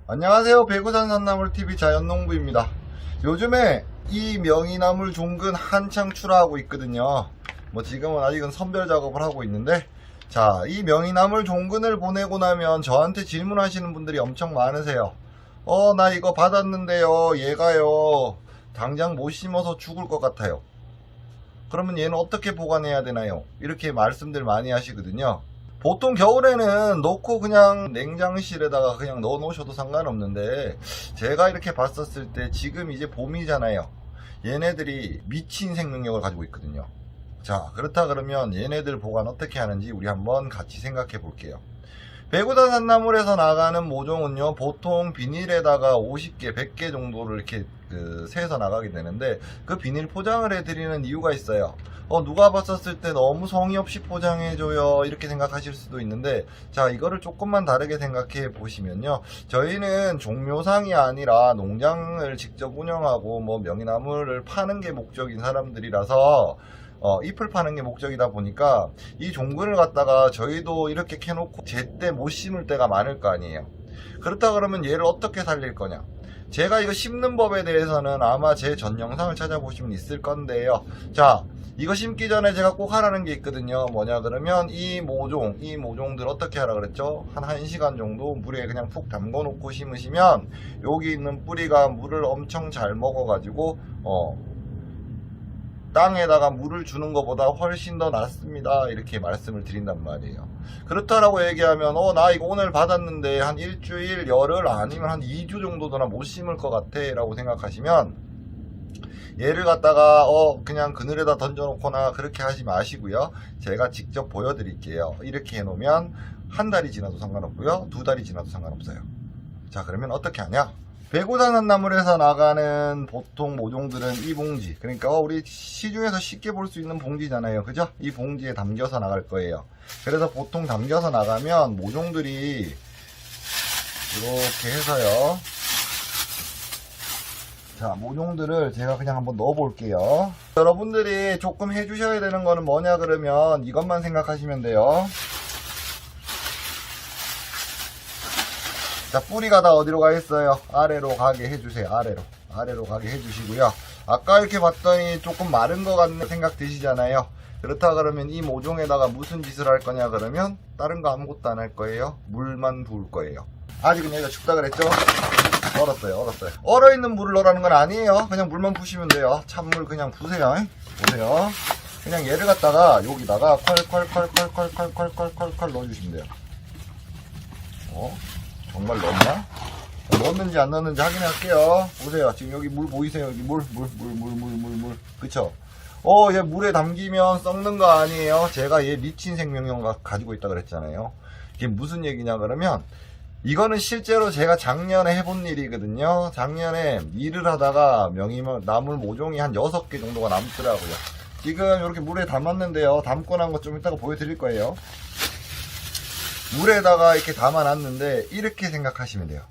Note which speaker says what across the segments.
Speaker 1: 안녕하세요. 배구산 산나물TV 자연농부입니다. 요즘에 이 명이나물 종근 한창 출하하고 있거든요. 뭐 지금은 아직은 선별 작업을 하고 있는데, 자, 이 명이나물 종근을 보내고 나면 저한테 질문하시는 분들이 엄청 많으세요. 나 이거 받았는데요, 얘가요 당장 못 심어서 죽을 것 같아요. 그러면 얘는 어떻게 보관해야 되나요? 이렇게 말씀들 많이 하시거든요. 보통 겨울에는 넣고 그냥 냉장실에다가 그냥 넣어 놓으셔도 상관없는데, 제가 이렇게 봤었을 때 지금 이제 봄이잖아요. 얘네들이 미친 생명력을 가지고 있거든요. 자, 그렇다 그러면 얘네들 보관 어떻게 하는지 우리 한번 같이 생각해 볼게요. 배구단 산나물에서 나가는 모종은요, 보통 비닐에다가 50개, 100개 정도를 이렇게 세서 나가게 되는데, 그 비닐 포장을 해드리는 이유가 있어요. 누가 봤었을 때 너무 성의 없이 포장해줘요, 이렇게 생각하실 수도 있는데, 자, 이거를 조금만 다르게 생각해 보시면요, 저희는 종묘상이 아니라 농장을 직접 운영하고 뭐 명이나물을 파는 게 목적인 사람들이라서 잎을 파는 게 목적이다 보니까 이 종근을 갖다가 저희도 이렇게 캐놓고 제때 못 심을 때가 많을 거 아니에요. 그렇다 그러면 얘를 어떻게 살릴 거냐, 제가 이거 심는 법에 대해서는 아마 제 전 영상을 찾아보시면 있을 건데요. 자, 이거 심기 전에 제가 꼭 하라는 게 있거든요. 뭐냐 그러면 이 모종들 어떻게 하라 그랬죠? 한 1시간 정도 물에 그냥 푹 담궈 놓고 심으시면 여기 있는 뿌리가 물을 엄청 잘 먹어 가지고 땅에다가 물을 주는 것보다 훨씬 더 낫습니다, 이렇게 말씀을 드린단 말이에요. 그렇다라고 얘기하면 나 이거 오늘 받았는데 한 일주일, 열흘 아니면 한 2주 정도나 못 심을 것 같아 라고 생각하시면, 얘를 갖다가 그냥 그늘에다 던져놓거나 그렇게 하지 마시고요, 제가 직접 보여드릴게요. 이렇게 해놓으면 한 달이 지나도 상관없고요, 2달이 지나도 상관없어요. 자, 그러면 어떻게 하냐, 배구단 산나물에서 나가는 보통 모종들은 이 봉지, 그러니까 우리 시중에서 쉽게 볼 수 있는 봉지잖아요, 그죠? 이 봉지에 담겨서 나갈 거예요. 그래서 보통 담겨서 나가면 모종들이 이렇게 해서요, 자, 모종들을 제가 그냥 한번 넣어 볼게요. 여러분들이 조금 해주셔야 되는 거는 뭐냐 그러면 이것만 생각하시면 돼요. 자, 뿌리가 다 어디로 가 있어요? 아래로 가게 해주세요. 아래로 가게 해주시고요. 아까 이렇게 봤더니 조금 마른 것 같네 생각 드시잖아요. 그렇다 그러면 이 모종에다가 무슨 짓을 할 거냐 그러면 다른 거 아무것도 안 할 거예요. 물만 부을 거예요. 아직은 얘가 춥다 그랬죠? 얼었어요. 얼어있는 물을 넣으라는 건 아니에요. 그냥 물만 부시면 돼요. 찬물 그냥 부세요. 보세요. 그냥 얘를 갖다가 여기다가 콸콸콸콸콸콸콸콸콸 넣어주시면 돼요. 정말 넣었나? 넣었는지 안 넣었는지 확인할게요. 보세요. 지금 여기 물 보이세요? 여기 물. 그쵸? 얘 물에 담기면 썩는 거 아니에요? 제가 얘 미친 생명력 가지고 있다 그랬잖아요. 이게 무슨 얘기냐 그러면, 이거는 실제로 제가 작년에 해본 일이거든요. 작년에 일을 하다가 명이나물 모종이 한 6개 정도가 남더라고요. 지금 이렇게 물에 담았는데요. 담고 난 거 좀 이따가 보여드릴 거예요. 물에다가 이렇게 담아놨는데 이렇게 생각하시면 돼요.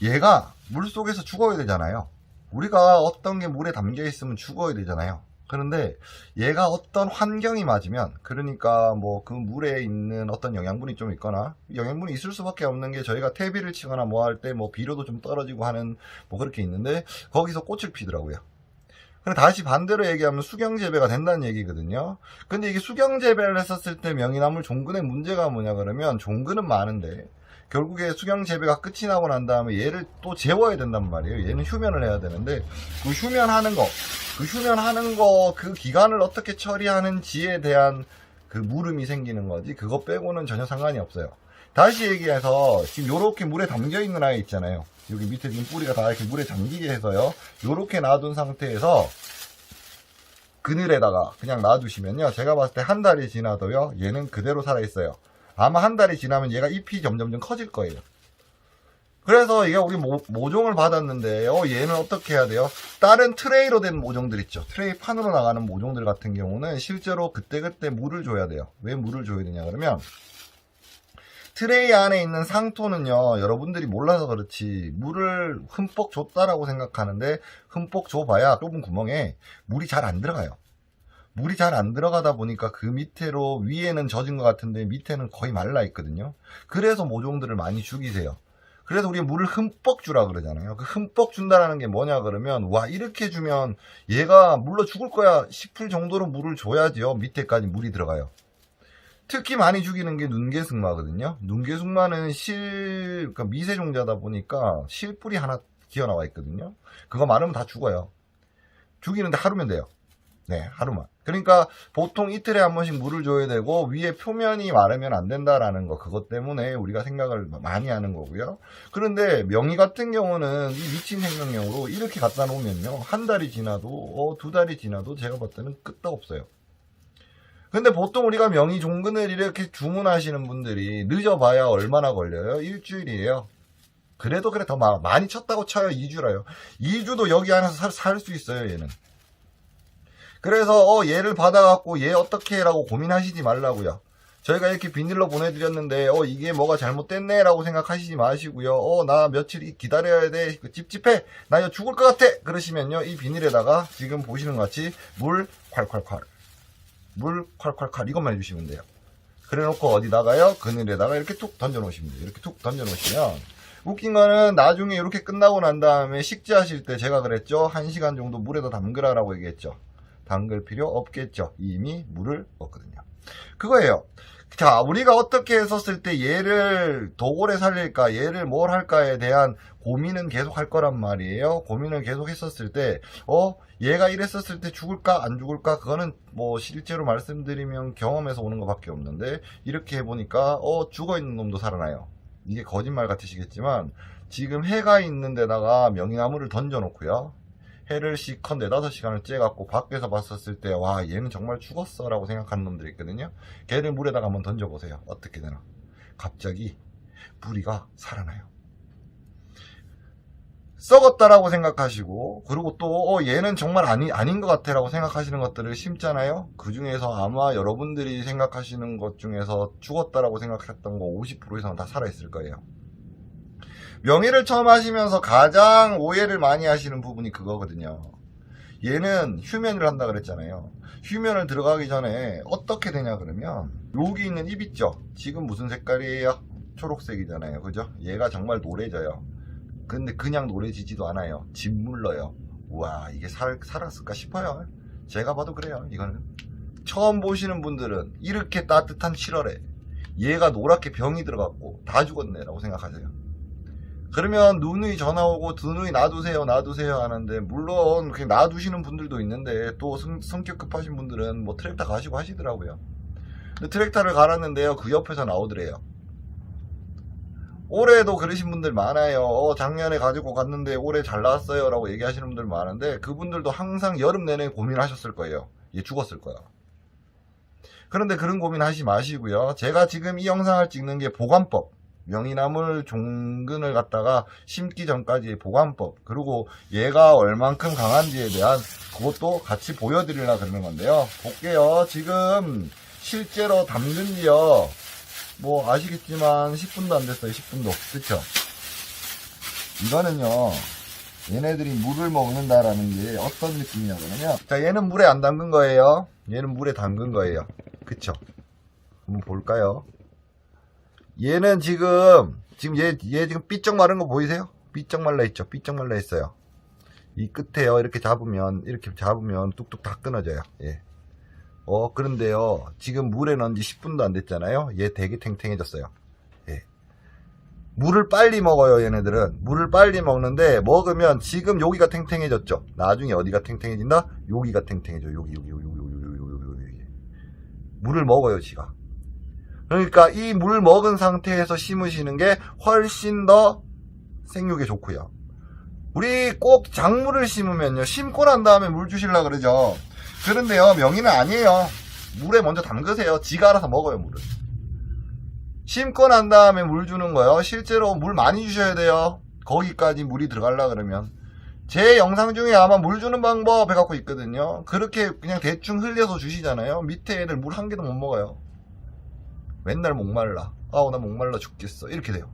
Speaker 1: 얘가 물속에서 죽어야 되잖아요. 우리가 어떤 게 물에 담겨 있으면 죽어야 되잖아요. 그런데 얘가 어떤 환경이 맞으면, 그러니까 뭐 그 물에 있는 어떤 영양분이 좀 있거나, 영양분이 있을 수밖에 없는 게 저희가 퇴비를 치거나 뭐 할 때 뭐 비료도 좀 떨어지고 하는 뭐 그렇게 있는데, 거기서 꽃을 피더라고요. 그럼 다시 반대로 얘기하면 수경재배가 된다는 얘기거든요. 근데 이게 수경재배를 했었을 때 명이나물 종근의 문제가 뭐냐 그러면, 종근은 많은데 결국에 수경재배가 끝이 나고 난 다음에 얘를 또 재워야 된단 말이에요. 얘는 휴면을 해야 되는데, 그 휴면하는 거 그 기간을 어떻게 처리하는지에 대한 그 물음이 생기는 거지, 그거 빼고는 전혀 상관이 없어요. 다시 얘기해서 지금 요렇게 물에 담겨 있는 아이 있잖아요. 여기 밑에 지금 뿌리가 다 이렇게 물에 잠기게 해서요, 요렇게 놔둔 상태에서 그늘에다가 그냥 놔두시면요, 제가 봤을 때 한 달이 지나도요 얘는 그대로 살아있어요. 아마 한 달이 지나면 얘가 잎이 점점 커질 거예요. 그래서 이게 우리 모종을 받았는데 얘는 어떻게 해야 돼요? 다른 트레이로 된 모종들 있죠, 트레이 판으로 나가는 모종들 같은 경우는 실제로 그때그때 물을 줘야 돼요. 왜 물을 줘야 되냐 그러면, 트레이 안에 있는 상토는요, 여러분들이 몰라서 그렇지 물을 흠뻑 줬다라고 생각하는데, 흠뻑 줘봐야 좁은 구멍에 물이 잘 안 들어가요. 물이 잘 안 들어가다 보니까 그 밑으로, 위에는 젖은 것 같은데 밑에는 거의 말라 있거든요. 그래서 모종들을 많이 죽이세요. 그래서 우리가 물을 흠뻑 주라 그러잖아요. 그 흠뻑 준다라는 게 뭐냐 그러면, 와, 이렇게 주면 얘가 물러 죽을 거야 싶을 정도로 물을 줘야지요. 밑에까지 물이 들어가요. 특히 많이 죽이는 게 눈개승마거든요. 눈개승마는 그러니까 미세종자다 보니까 실뿌리 하나 기어나와 있거든요. 그거 많으면 다 죽어요. 죽이는데 하루면 돼요. 네, 하루만. 그러니까 보통 이틀에 한 번씩 물을 줘야 되고, 위에 표면이 마르면 안 된다라는 거, 그것 때문에 우리가 생각을 많이 하는 거고요. 그런데 명이 같은 경우는 이 미친 생명력으로 이렇게 갖다 놓으면요, 한 달이 지나도 2달이 지나도 제가 봤을 때는 끝도 없어요. 근데 보통 우리가 명의 종근을 이렇게 주문하시는 분들이 늦어봐야 얼마나 걸려요? 일주일이에요. 그래도 그래 더 많이 쳤다고 쳐요. 2주라요. 2주도 여기 안에서 살 수 있어요. 얘는. 그래서 얘를 받아갖고 얘 어떻게 해라고 고민하시지 말라고요. 저희가 이렇게 비닐로 보내드렸는데 이게 뭐가 잘못됐네 라고 생각하시지 마시고요. 나 며칠 기다려야 돼, 찝찝해, 나 이거 죽을 것 같아 그러시면요, 이 비닐에다가 지금 보시는 것 같이 물 콸콸콸, 물 콸콸콸 이것만 해주시면 돼요. 그래 놓고 어디다가요? 그늘에다가 이렇게 툭 던져 놓으시면 돼요. 이렇게 툭 던져 놓으시면, 웃긴 거는 나중에 이렇게 끝나고 난 다음에 식재하실 때 제가 그랬죠, 1시간 정도 물에다 담그라 라고 얘기했죠. 담글 필요 없겠죠. 이미 물을 먹거든요. 그거예요. 자, 우리가 어떻게 했었을 때 얘를 도골에 살릴까, 얘를 뭘 할까에 대한 고민은 계속 할 거란 말이에요. 고민을 계속 했었을 때, 얘가 이랬었을 때 죽을까, 안 죽을까, 그거는 뭐 실제로 말씀드리면 경험에서 오는 것밖에 없는데, 이렇게 해보니까, 죽어있는 놈도 살아나요. 이게 거짓말 같으시겠지만, 지금 해가 있는 데다가 명이나무를 던져놓고요. 해를 시컨 4-5시간을 쬐갖고 밖에서 봤었을 때, 와, 얘는 정말 죽었어 라고 생각하는 놈들이 있거든요. 걔를 물에다가 한번 던져보세요. 어떻게 되나. 갑자기 부리가 살아나요. 썩었다라고 생각하시고, 그리고 또 얘는 정말 아닌 것 같아 라고 생각하시는 것들을 심잖아요. 그 중에서 아마 여러분들이 생각하시는 것 중에서 죽었다라고 생각했던 거 50% 이상은 다 살아있을 거예요. 명의를 처음 하시면서 가장 오해를 많이 하시는 부분이 그거거든요. 얘는 휴면을 한다 그랬잖아요. 휴면을 들어가기 전에 어떻게 되냐 그러면, 여기 있는 입 있죠? 지금 무슨 색깔이에요? 초록색이잖아요. 그죠? 얘가 정말 노래져요. 근데 그냥 노래지지도 않아요. 짓물러요. 우와, 이게 살았을까 싶어요. 제가 봐도 그래요. 이거는 처음 보시는 분들은 이렇게 따뜻한 7월에 얘가 노랗게 병이 들어갔고 다 죽었네 라고 생각하세요. 그러면 누누이 전화 오고 누누이 놔두세요 하는데, 물론 그냥 놔두시는 분들도 있는데, 또 성격 급하신 분들은 뭐 트랙터 가시고 하시더라고요. 근데 트랙터를 갈았는데요, 그 옆에서 나오더래요. 올해도 그러신 분들 많아요. 작년에 가지고 갔는데 올해 잘 나왔어요 라고 얘기하시는 분들 많은데, 그분들도 항상 여름 내내 고민하셨을 거예요. 얘 죽었을 거야. 그런데 그런 고민하지 마시고요. 제가 지금 이 영상을 찍는 게 보관법, 명이나물 종근을 갖다가 심기 전까지의 보관법, 그리고 얘가 얼만큼 강한지에 대한 그것도 같이 보여드리려고 그러는 건데요. 볼게요. 지금 실제로 담근지요, 뭐 아시겠지만 10분도 안 됐어요. 10분도. 그쵸? 이거는요, 얘네들이 물을 먹는다라는 게 어떤 느낌이냐 그러면, 자, 얘는 물에 안 담근 거예요. 얘는 물에 담근 거예요. 그쵸? 한번 볼까요? 얘는 지금 얘 지금 삐쩍 마른 거 보이세요? 삐쩍 말라 있죠? 삐쩍 말라 있어요. 이 끝에요. 이렇게 잡으면 뚝뚝 다 끊어져요. 예. 그런데요, 지금 물에 넣은 지 10분도 안 됐잖아요. 얘 되게 탱탱해졌어요. 예. 물을 빨리 먹어요. 얘네들은 물을 빨리 먹는데, 먹으면 지금 여기가 탱탱해졌죠. 나중에 어디가 탱탱해진다? 여기가 탱탱해져. 여기. 물을 먹어요, 지가. 그러니까 이 물 먹은 상태에서 심으시는 게 훨씬 더 생육에 좋고요. 우리 꼭 작물을 심으면요, 심고 난 다음에 물 주시려고 그러죠. 그런데요, 명의는 아니에요. 물에 먼저 담그세요. 지가 알아서 먹어요, 물을. 심고 난 다음에 물 주는 거요. 실제로 물 많이 주셔야 돼요. 거기까지 물이 들어가려고 그러면. 제 영상 중에 아마 물 주는 방법 해갖고 있거든요. 그렇게 그냥 대충 흘려서 주시잖아요. 밑에 애들 물 한 개도 못 먹어요. 맨날 목말라. 아우, 나 목말라 죽겠어. 이렇게 돼요.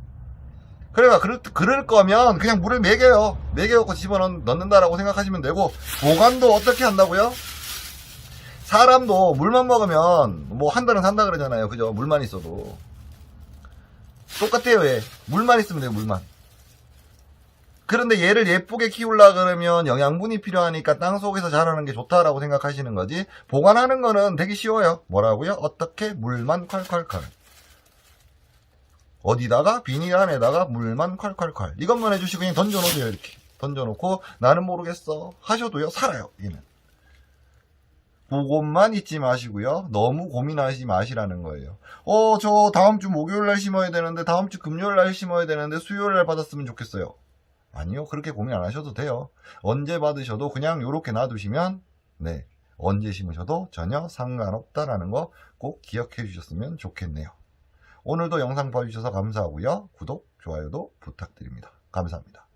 Speaker 1: 그래가 그럴 거면 그냥 물을 먹여요. 먹여갖고 집어넣는다라고 생각하시면 되고, 보관도 어떻게 한다고요? 사람도 물만 먹으면 뭐 한 달은 산다 그러잖아요. 그죠? 물만 있어도. 똑같아요. 얘. 물만 있으면 돼요. 물만. 그런데 얘를 예쁘게 키우려 그러면 영양분이 필요하니까 땅속에서 자라는 게 좋다라고 생각하시는 거지. 보관하는 거는 되게 쉬워요. 뭐라고요? 어떻게? 물만 콸콸콸. 어디다가? 비닐 안에다가 물만 콸콸콸. 이것만 해주시고 그냥 던져놓으세요. 이렇게 던져놓고 나는 모르겠어 하셔도요, 살아요. 얘는. 그것만 잊지 마시고요. 너무 고민하지 마시라는 거예요. 저 다음 주 목요일 날 심어야 되는데, 다음 주 금요일 날 심어야 되는데, 수요일 날 받았으면 좋겠어요. 아니요, 그렇게 고민 안 하셔도 돼요. 언제 받으셔도 그냥 요렇게 놔두시면, 네, 언제 심으셔도 전혀 상관없다라는 거 꼭 기억해 주셨으면 좋겠네요. 오늘도 영상 봐주셔서 감사하고요. 구독, 좋아요도 부탁드립니다. 감사합니다.